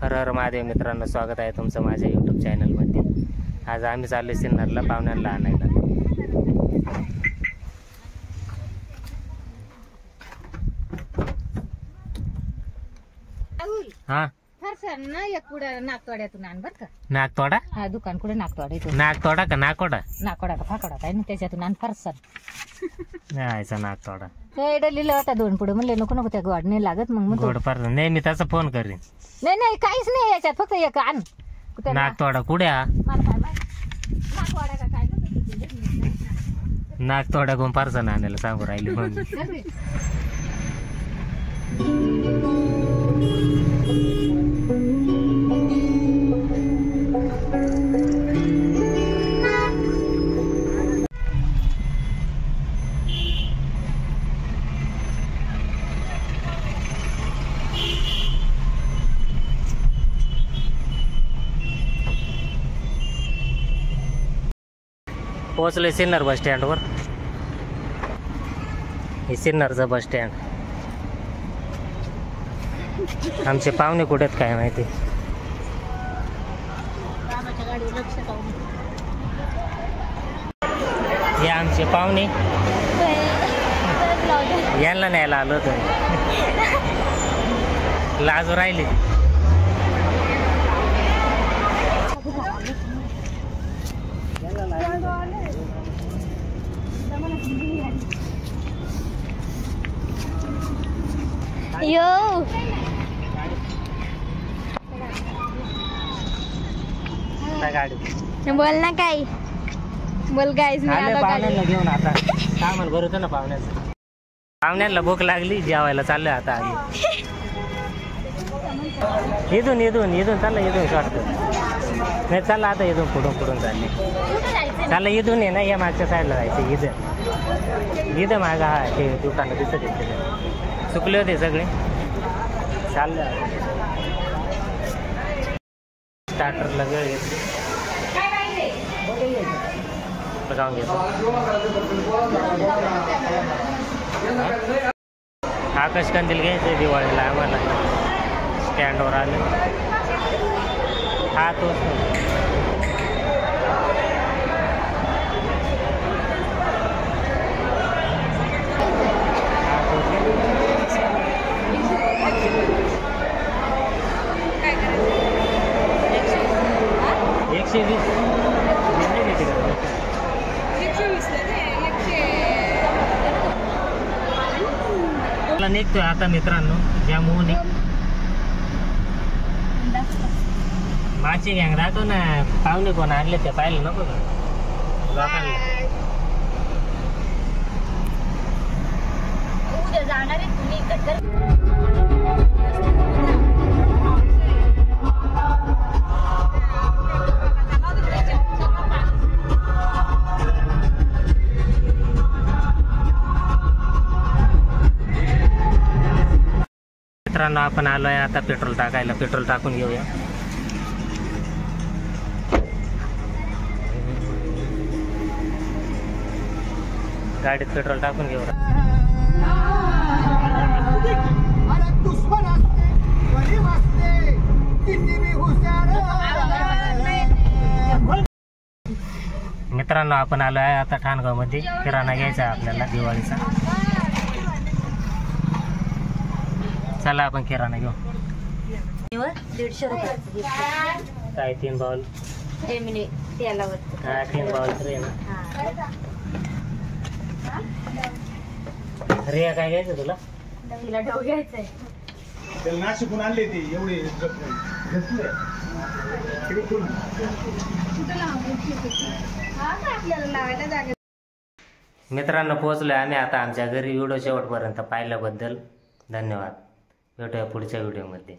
हर हर महादेव मित्रांनो, स्वागत आहे तुमचं माझ्या यूट्यूब चॅनलमध्ये। आज आम्ही चाललो सिन्नरला पाहुण्यांना आणायला। हा ना एक पुढे नागतोड्यातून आण बरं का। नागतोडा? हा, दुकान कुठे नागतोडा येतो। नागतोडा का नाकोडा? नाकोडा का फाकोडा काय ना, त्याच्यातून आण फरसाण। यायचा नागतोडा ते लिहिलं होता दोन पुढे, म्हणले नको नको त्या गोड नाही लागत मग गोड फरसाण नाही, मी त्याचा फोन करीन। नाही नाही काहीच नाही याच्यात, फक्त एक आण। नागतोडा कुठे हा? नागतोडा का काय नागतोडा कोण फरसाण आणायला सांगू राहिली मग। पोहोचले सिन्नर बस स्टँडवर। हे सिन्नरचं बस स्टँड। आमचे पाहुणे कुठे आहेत काय माहिती। हे आमचे पाहुणे, यांना न्यायला आलो होतो। लाजू राहिली। यो गाडी बोल ना काय बोल गाईज मी आलो पाहुण्यांना घेऊन आता सामान भरवतो ना पाहुण्याचं। पाहुण्यांना भूक लागली, जेवायला चाललोय आता आम्ही। इथून इथून इथून चाललं, इथून शॉर्ट नाही चाललं आता, इथून पुढून चालले चाललं इथून आहे ना, या मागच्या साईडला जायचं। इथं मागं हा ते दुकानं दिसत येते, चुकले होते सगळे। चाललं स्टार्टरला वेळ घेतली, जाऊन घेतो। आकाश कंदील घ्यायचं दिवाळीला आम्हाला। स्टँडवर आले, हा तोच 120 मला निघतोय आता मित्रांनो, ज्यामुळे माची गँग राहतो ना, पाहुणे कोण आणले ते पाहिलं नको का लोकांना। उद्या जाणार आहे तुम्ही मित्रांनो, आपण आलोय आता पेट्रोल टाकायला। पेट्रोल टाकून घेऊया। गाडीत पेट्रोल टाकून घेऊ। मित्रांनो, आपण आलोय आता ठाणगाव मध्ये, किराणा घ्यायचा आपल्याला दिवाळीचा। चला आपण किराणा घेऊ। 150 रुपये काय 3 बाउल तेलावर। हा 3 बाउल तरी ना। रिया काय घ्यायचं तुला? तिला ढव घ्यायचंय। त्याला नाशिकून आणले ते एवढे मित्रांनो, पोहोचलोय आम्ही आता आमच्या घरी। व्हिडिओ शेवटपर्यंत पाहिल्याबद्दल धन्यवाद। भेटूया पुढच्या व्हिडिओमध्ये।